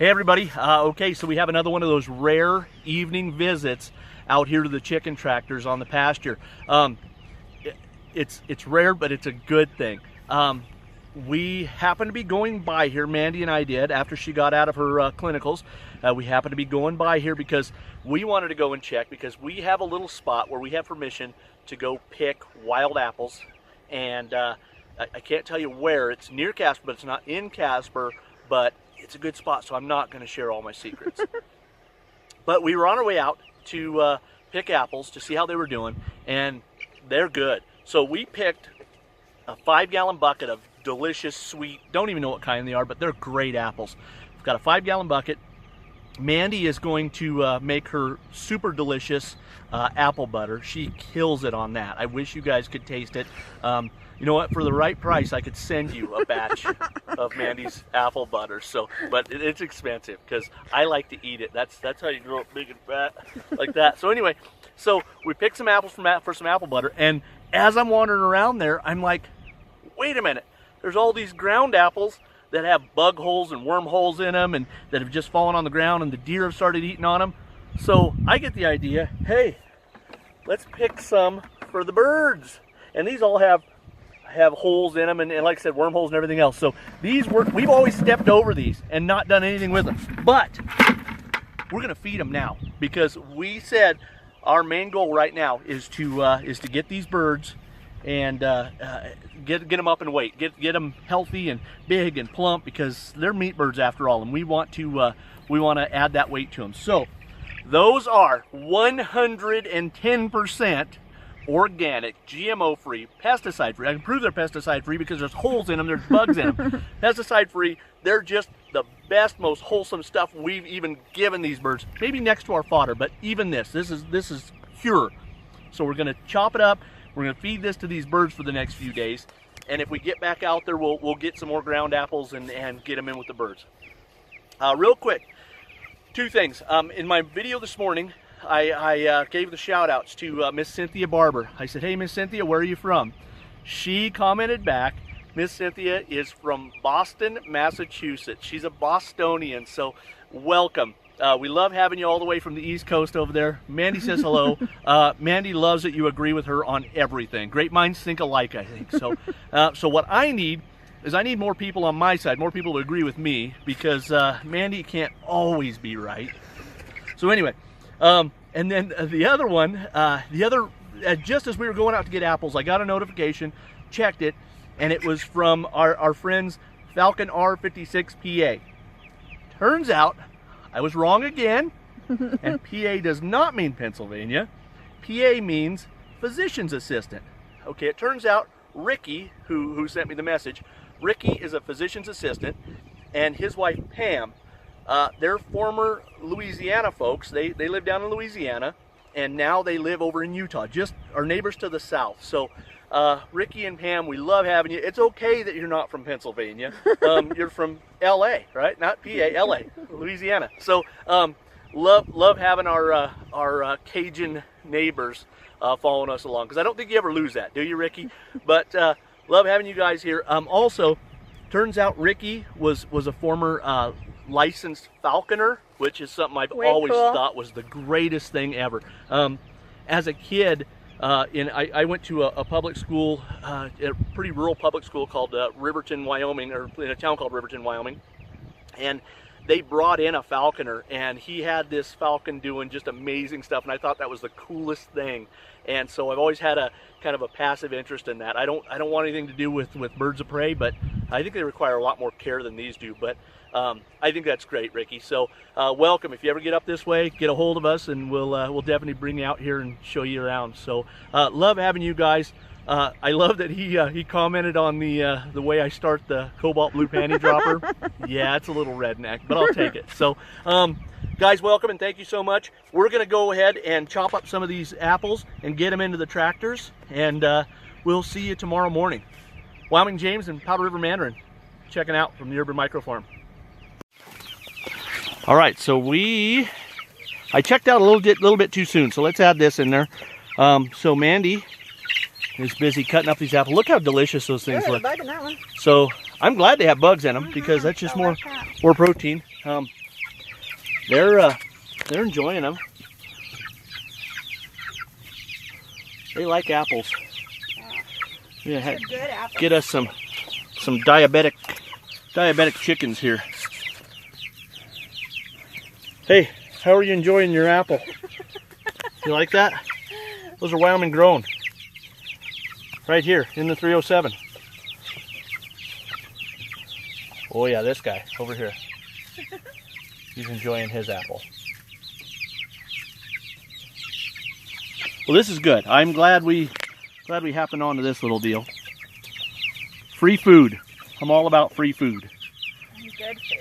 Hey everybody, okay, so we have another one of those rare evening visits out here to the chicken tractors on the pasture. It's rare, but it's a good thing. We happened to be going by here, Mandy and I did, after she got out of her clinicals. We happened to be going by here because we wanted to go and check, because we have a little spot where we have permission to go pick wild apples. And I can't tell you where. It's near Casper, but it's not in Casper, but it's a good spot, so I'm not going to share all my secrets. But we were on our way out to pick apples to see how they were doing, and they're good. So we picked a 5-gallon bucket of delicious, sweet, don't even know what kind they are, but they're great apples. We've got a 5-gallon bucket. Mandy is going to make her super delicious apple butter. She kills it on that. I wish you guys could taste it. You know what? For the right price, I could send you a batch of Mandy's apple butter. So, but it's expensive because I like to eat it. That's how you grow up big and fat, like that. So anyway, so we picked some apples for some apple butter, and as I'm wandering around there, I'm like, wait a minute. There's all these ground apples that have bug holes and worm holes in them, and that have just fallen on the ground, and the deer have started eating on them. So I get the idea, hey, let's pick some for the birds. And these all have holes in them, and like I said, wormholes and everything else. So these we've always stepped over these and not done anything with them. But we're gonna feed them now, because we said our main goal right now is to get these birds and get them up in weight, get them healthy and big and plump, because they're meat birds after all, and we want to add that weight to them. So those are 110% organic, GMO free, pesticide free. I can prove they're pesticide free because there's holes in them, there's bugs in them. Pesticide free. They're just the best, most wholesome stuff we've even given these birds. Maybe next to our fodder, but even this is pure. So we're gonna chop it up. We're gonna feed this to these birds for the next few days. And if we get back out there, we'll get some more ground apples and get them in with the birds. Real quick, two things. In my video this morning, I gave the shout outs to Miss Cynthia Barber. I said, hey, Miss Cynthia, where are you from? She commented back, Miss Cynthia is from Boston, Massachusetts. She's a Bostonian, so welcome. We love having you all the way from the East Coast over there. Mandy says hello. Mandy loves that you agree with her on everything. Great minds think alike, I think. So, so what I need is I need more people on my side, more people to agree with me, because Mandy can't always be right. So anyway, and then the other one, just as we were going out to get apples, I got a notification, checked it, and it was from our friends Falcon R56 PA. Turns out I was wrong again, and PA does not mean Pennsylvania. PA means physician's assistant. Okay, it turns out Ricky, who sent me the message, Ricky is a physician's assistant, and his wife Pam, they're former Louisiana folks. They live down in Louisiana, and now they live over in Utah, just our neighbors to the south. So Ricky and Pam, we love having you. It's okay that you're not from Pennsylvania. You're from LA, right? Not PA, LA, Louisiana. So love having our Cajun neighbors following us along, because I don't think you ever lose that, do you, Ricky? But love having you guys here. Also, turns out Ricky was a former licensed falconer, which is something I've always thought was the greatest thing ever. As a kid, I went to a public school, a pretty rural public school called Riverton, Wyoming, or in a town called Riverton, Wyoming, and they brought in a falconer, and he had this falcon doing just amazing stuff, and I thought that was the coolest thing. And so I've always had a kind of a passive interest in that. I don't want anything to do with birds of prey, but I think they require a lot more care than these do. But I think that's great, Ricky. So welcome. If you ever get up this way, get a hold of us, and we'll definitely bring you out here and show you around. So love having you guys. I love that he commented on the way I start the cobalt blue panty dropper. Yeah, it's a little redneck, but I'll take it. So guys, welcome and thank you so much. We're gonna go ahead and chop up some of these apples and get them into the tractors, and we'll see you tomorrow morning. Wyoming James and Powder River Mandarin checking out from the Urban Micro Farm. All right, so I checked out a little bit too soon, so let's add this in there. So Mandy is busy cutting up these apples. Look how delicious those things look. Bug in that one. So I'm glad they have bugs in them because that's just more protein. They're enjoying them. They like apples. Yeah, good apples. get us some diabetic chickens here. Hey, how are you enjoying your apple? You like that? Those are Wyoming grown. Right here in the 307. Oh yeah, this guy over here. He's enjoying his apple. Well, this is good. I'm glad we happened onto this little deal. Free food. I'm all about free food. Good food.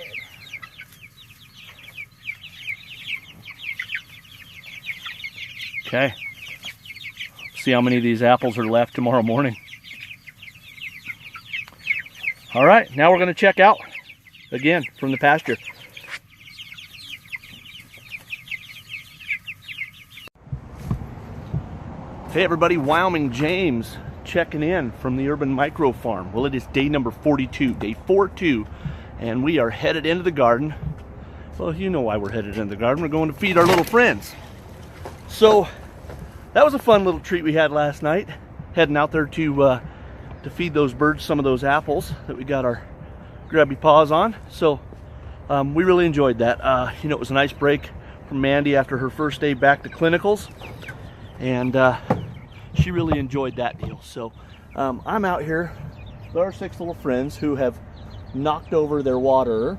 Okay. See how many of these apples are left tomorrow morning. All right, now we're going to check out again from the pasture. Hey everybody, Wyoming James checking in from the Urban Micro Farm. Well, it is day number 42, day 4-2, and we are headed into the garden. Well, you know why we're headed into the garden. We're going to feed our little friends. So that was a fun little treat we had last night, heading out there to feed those birds some of those apples that we got our grabby paws on. So we really enjoyed that. You know, it was a nice break from Mandy after her first day back to clinicals, and she really enjoyed that deal. So I'm out here with our 6 little friends who have knocked over their waterer,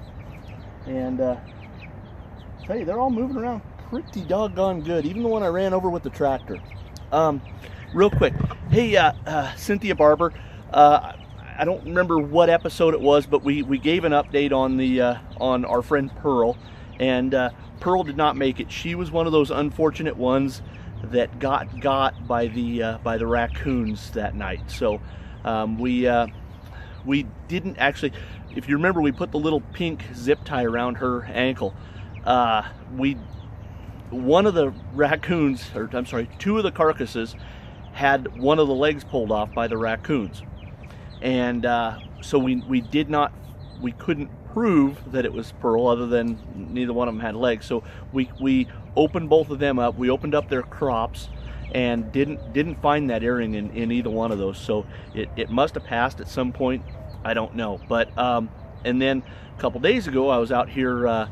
and hey, they're all moving around pretty doggone good, even the one I ran over with the tractor. Real quick, hey, Cynthia Barber, I don't remember what episode it was, but we gave an update on the on our friend Pearl, and Pearl did not make it. She was one of those unfortunate ones that got by the raccoons that night. So we didn't actually, if you remember, we put the little pink zip tie around her ankle. One of the raccoons, or I'm sorry, 2 of the carcasses had one of the legs pulled off by the raccoons, and so we couldn't prove that it was Pearl, other than neither one of them had legs. So we opened both of them up. We opened up their crops and didn't find that earring in either one of those. So it must have passed at some point. I don't know. But and then a couple days ago, I was out here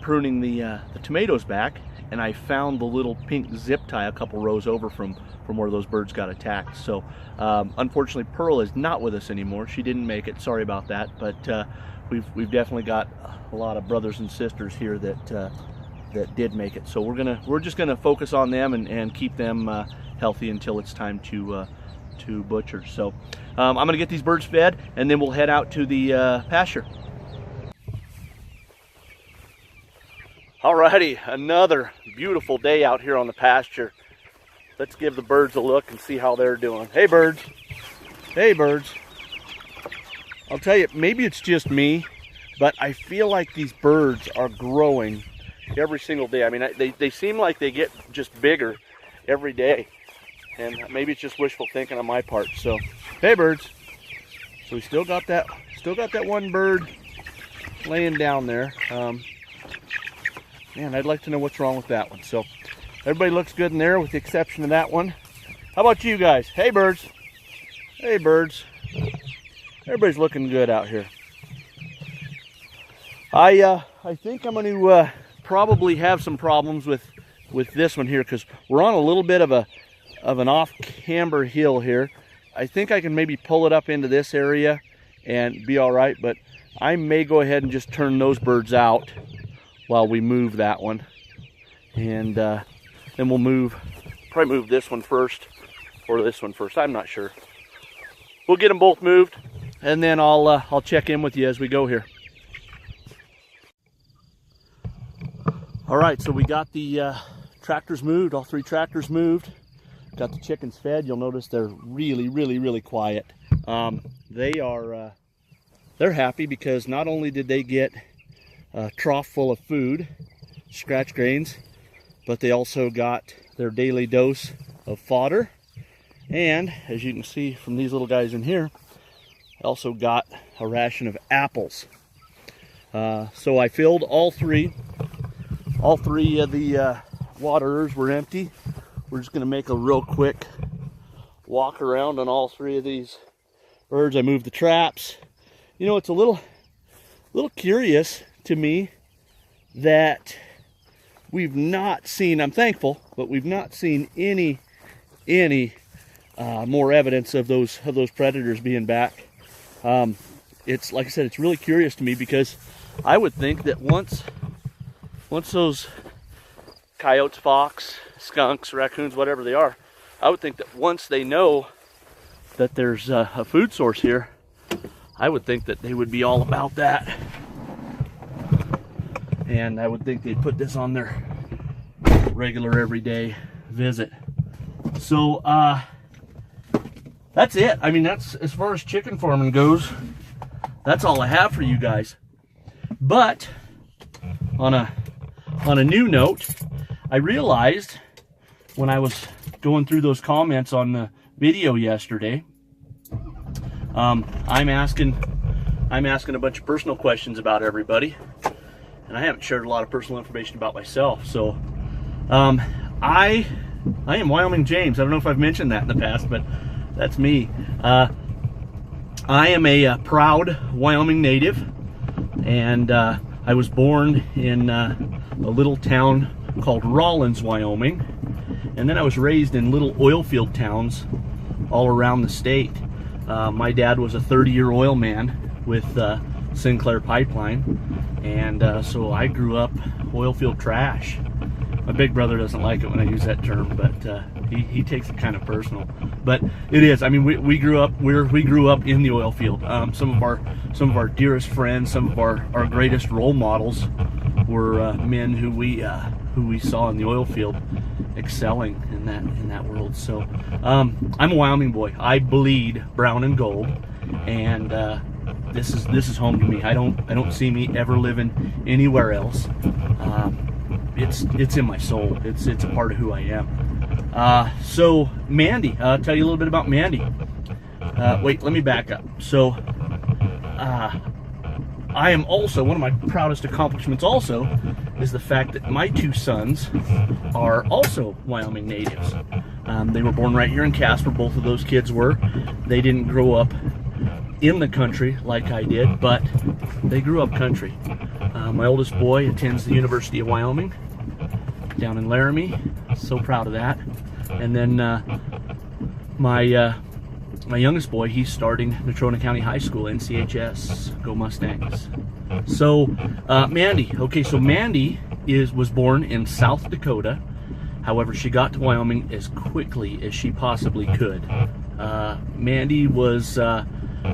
pruning the tomatoes back, and I found the little pink zip tie a couple rows over from where those birds got attacked. So unfortunately, Pearl is not with us anymore. She didn't make it. Sorry about that. But we've definitely got a lot of brothers and sisters here that did make it. So we're just gonna focus on them and keep them healthy until it's time to butcher. So I'm gonna get these birds fed, and then we'll head out to the pasture. Alrighty, another beautiful day out here on the pasture. Let's give the birds a look and see how they're doing. Hey birds. Hey birds. I'll tell you, maybe it's just me, but I feel like these birds are growing every single day. I mean, they seem like they get just bigger every day, and maybe it's just wishful thinking on my part. So, hey birds. So we still got that one bird laying down there. Man, I'd like to know what's wrong with that one. So everybody looks good in there with the exception of that one. How about you guys? Hey birds. Hey birds. Everybody's looking good out here. I think I'm going to probably have some problems with this one here, because we're on a little bit of an off-camber hill here. I think I can maybe pull it up into this area and be all right, but I may go ahead and just turn those birds out while we move that one, and then we'll probably move this one first, or this one first. I'm not sure. We'll get them both moved, and then I'll check in with you as we go here. All right, so we got the tractors moved, all 3 tractors moved. Got the chickens fed. You'll notice they're really quiet. They're happy because not only did they get a trough full of food, scratch grains, but they also got their daily dose of fodder. And as you can see from these little guys in here, also got a ration of apples. So I filled all 3 All three of the waterers were empty. We're just gonna make a real quick walk around on all three of these birds. I moved the traps. You know, it's a little curious to me that we've not seen, I'm thankful, but we've not seen any more evidence of those predators being back. It's, like I said, it's really curious to me, because I would think that once those coyotes, fox, skunks, raccoons, whatever they are, I would think that once they know that there's a food source here, I would think that they would be all about that. And I would think they'd put this on their regular everyday visit. So that's it. I mean, that's, as far as chicken farming goes, that's all I have for you guys. But on a new note, I realized when I was going through those comments on the video yesterday, I'm asking a bunch of personal questions about everybody, and I haven't shared a lot of personal information about myself. So I am Wyoming James. I don't know if I've mentioned that in the past, but that's me. I am a proud Wyoming native, and I was born in a little town called Rawlins, Wyoming, and then I was raised in little oil field towns all around the state. My dad was a 30-year oil man with Sinclair Pipeline, and so I grew up oil field trash. My big brother doesn't like it when I use that term, but he takes it kind of personal. But it is. I mean, we grew up in the oil field. Some of our dearest friends, some of our greatest role models were men who we saw in the oil field excelling in that world. So I'm a Wyoming boy. I bleed brown and gold, and this is home to me. I don't see me ever living anywhere else. It's in my soul. It's a part of who I am. So Mandy, I'll tell you a little bit about Mandy. Wait, let me back up. So I am also, one of my proudest accomplishments also is the fact that my two sons are also Wyoming natives. They were born right here in Casper. Both of those kids were. They didn't grow up in the country like I did, but they grew up country. My oldest boy attends the University of Wyoming down in Laramie. So proud of that. And then my youngest boy, he's starting Natrona County High School, NCHS. Go Mustangs. So Mandy, okay, so Mandy was born in South Dakota. However, she got to Wyoming as quickly as she possibly could. Mandy was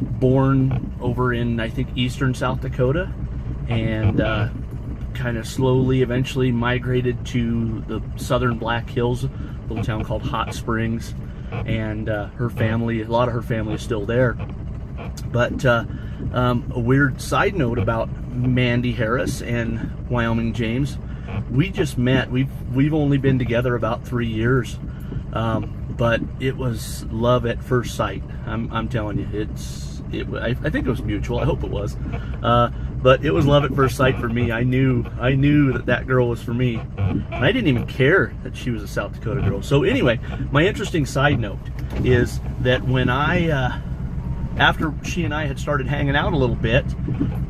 born over in, I think, eastern South Dakota, and kind of slowly eventually migrated to the southern Black Hills, a little town called Hot Springs, and her family, a lot of her family is still there. But a weird side note about Mandy Harris and Wyoming James, we just met. We've only been together about 3 years, but it was love at first sight. I'm telling you, I think it was mutual. I hope it was, but it was love at first sight for me. I knew that girl was for me, and I didn't even care that she was a South Dakota girl. So anyway, my interesting side note is that when after she and I had started hanging out a little bit,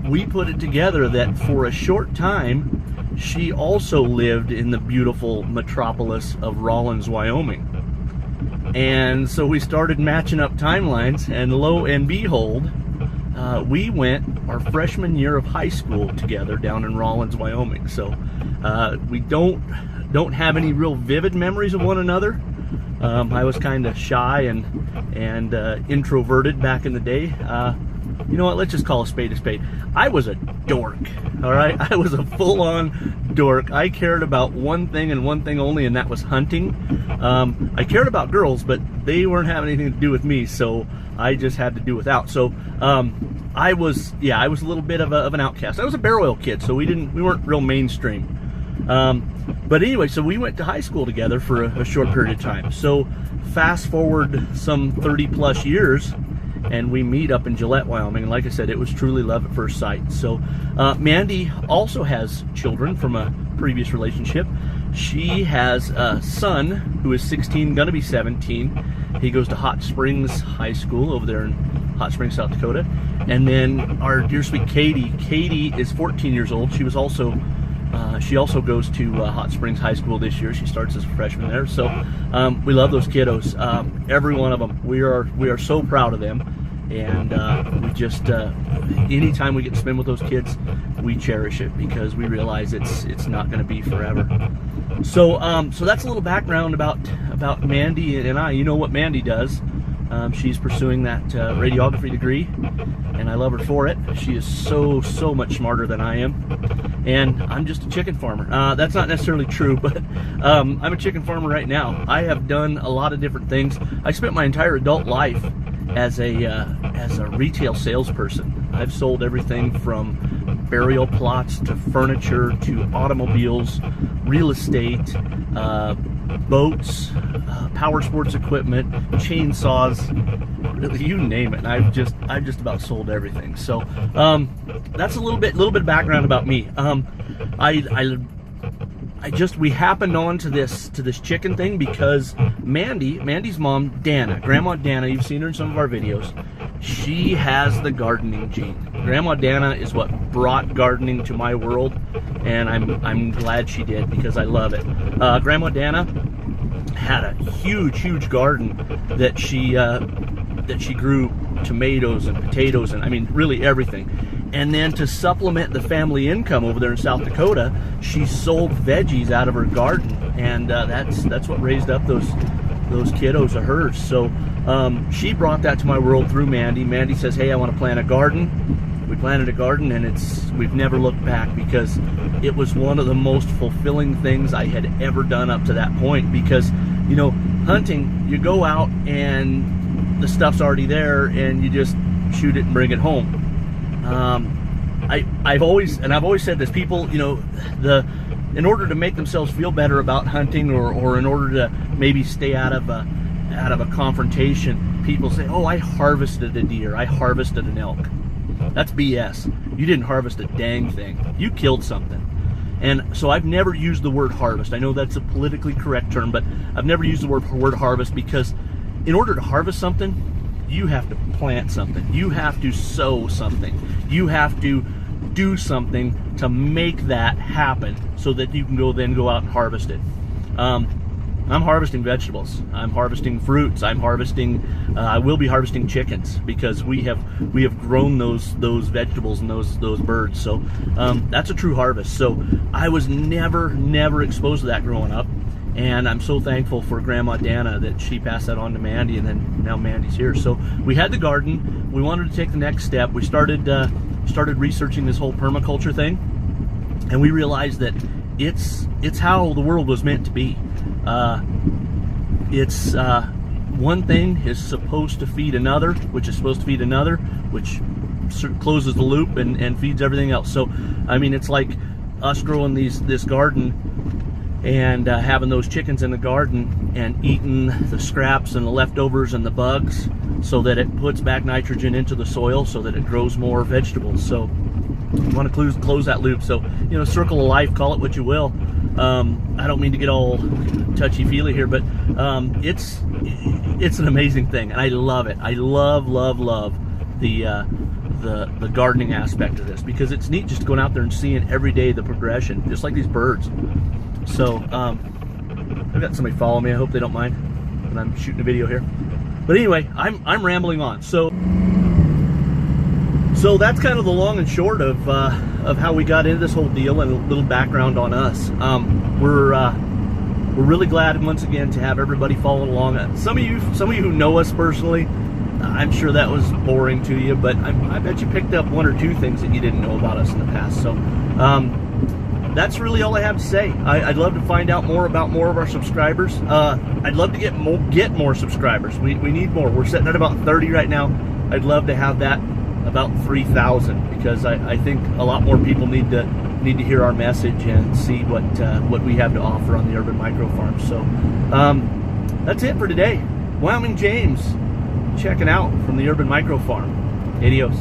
we put it together that for a short time, she also lived in the beautiful metropolis of Rawlins, Wyoming. And so we started matching up timelines, and lo and behold, we went our freshman year of high school together down in Rawlins, Wyoming. So we don't have any real vivid memories of one another. I was kind of shy and introverted back in the day. You know what, let's just call a spade a spade. I was a dork, all right? I was a full-on dork. I cared about one thing and one thing only, and that was hunting. I cared about girls, but they weren't having anything to do with me, so I just had to do without. So I was a little bit of an outcast. I was a bear oil kid, so we weren't real mainstream. But anyway, so we went to high school together for a short period of time. So fast forward some 30 plus years, and we meet up in Gillette, Wyoming. And like I said, it was truly love at first sight. So Mandy also has children from a previous relationship. She has a son who is 16, gonna be 17. He goes to Hot Springs High School over there in Hot Springs, South Dakota. And then our dear sweet Katie. Katie is 14 years old. She also goes to Hot Springs High School this year. She starts as a freshman there. So we love those kiddos, every one of them. We are so proud of them, and we just anytime we get to spend with those kids, we cherish it because we realize it's not going to be forever. So so that's a little background about Mandy and I. You know what Mandy does. She's pursuing that radiography degree, and I love her for it. She is so much smarter than I am, and I'm just a chicken farmer. That's not necessarily true, but I'm a chicken farmer right now. I have done a lot of different things. I spent my entire adult life as a retail salesperson. I've sold everything from burial plots to furniture to automobiles, real estate, boats, power sports equipment, chainsaws, really, you name it. I've just about sold everything. So that's a little bit of background about me. We happened on to this chicken thing because Mandy's mom, Dana, Grandma Dana, you've seen her in some of our videos. She has the gardening gene. Grandma Dana is what brought gardening to my world, and I'm glad she did because I love it. Grandma Dana had a huge garden that she grew tomatoes and potatoes and I mean really everything. And then to supplement the family income over there in South Dakota, she sold veggies out of her garden, and that's what raised up those kiddos of hers. So she brought that to my world through Mandy. Mandy says, "Hey, I want to plant a garden." We planted a garden, and we've never looked back because it was one of the most fulfilling things I had ever done up to that point. Because you know, hunting, you go out and the stuff's already there, and you just shoot it and bring it home. I've always said this, people, you know, in order to make themselves feel better about hunting, or in order to maybe stay out of a confrontation, people say, "Oh, I harvested a deer, I harvested an elk." That's BS. You didn't harvest a dang thing. You killed something. And so I've never used the word harvest. I know that's a politically correct term, but I've never used the word harvest because in order to harvest something, you have to plant something. You have to sow something. You have to do something to make that happen so that you can go out and harvest it. I'm harvesting vegetables. I'm harvesting fruits. I will be harvesting chickens because we have grown those vegetables and those birds. So that's a true harvest. So I was never exposed to that growing up. And I'm so thankful for Grandma Dana that she passed that on to Mandy, and then now Mandy's here. So we had the garden. We wanted to take the next step. We started researching this whole permaculture thing, and we realized that it's how the world was meant to be. One thing is supposed to feed another, which is supposed to feed another, which closes the loop and feeds everything else. So I mean, it's like us growing this garden and having those chickens in the garden and eating the scraps and the leftovers and the bugs so that it puts back nitrogen into the soil so that it grows more vegetables. So you want to close that loop. So, you know, circle of life, call it what you will. I don't mean to get all touchy-feely here, but it's an amazing thing, and I love it. I love the gardening aspect of this because it's neat just going out there and seeing every day the progression, just like these birds. So I've got somebody following me. I hope they don't mind when I'm shooting a video here. But anyway, I'm rambling on. So that's kind of the long and short of how we got into this whole deal and a little background on us. We're really glad once again to have everybody following along. Some of you who know us personally, I'm sure that was boring to you, but I bet you picked up one or two things that you didn't know about us in the past. So that's really all I have to say. I'd love to find out more about more of our subscribers. I'd love to get more subscribers. We need more. We're sitting at about 30 right now. I'd love to have that about 3,000 because I think a lot more people need to hear our message and see what we have to offer on the Urban Micro Farm. So that's it for today. Wyoming James checking out from the Urban Micro Farm. Adios.